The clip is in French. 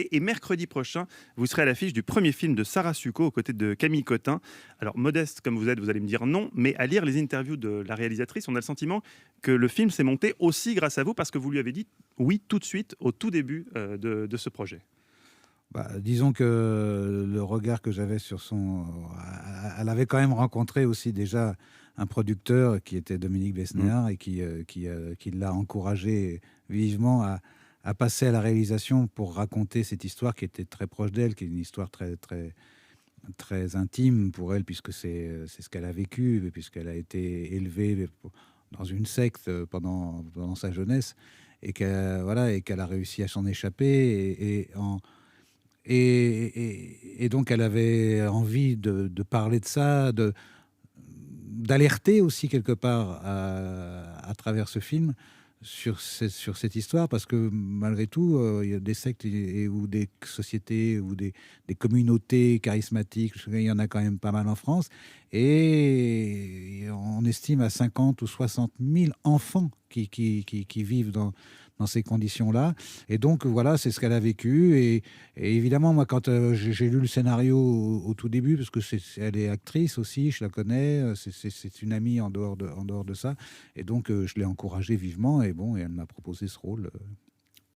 Et mercredi prochain, vous serez à l'affiche du premier film de Sarah Succo aux côtés de Camille Cotin. Alors, modeste comme vous êtes, vous allez me dire non, mais à lire les interviews de la réalisatrice, on a le sentiment que le film s'est monté aussi grâce à vous parce que vous lui avez dit oui tout de suite au tout début de ce projet. Bah, disons que le regard que j'avais sur son... Elle avait quand même rencontré aussi déjà un producteur qui était Dominique Mm. Besnéard et qui l'a encouragé vivement à passer à la réalisation pour raconter cette histoire qui était très proche d'elle, qui est une histoire très, très, très intime pour elle, puisque c'est ce qu'elle a vécu, puisqu'elle a été élevée dans une secte pendant sa jeunesse et qu'elle voilà, et qu'elle a réussi à s'en échapper et donc, elle avait envie de parler de ça, d'alerter aussi quelque part à travers ce film sur cette histoire, parce que malgré tout, il y a des sectes ou des sociétés ou des communautés charismatiques, il y en a quand même pas mal en France, et on estime à 50 ou 60 000 enfants qui vivent dans ces conditions-là. Et donc, voilà, c'est ce qu'elle a vécu. Et évidemment, moi, quand j'ai lu le scénario au tout début, parce que elle est actrice aussi, je la connais, c'est une amie en dehors de ça. Et donc, je l'ai encouragée vivement. Et bon, et elle m'a proposé ce rôle.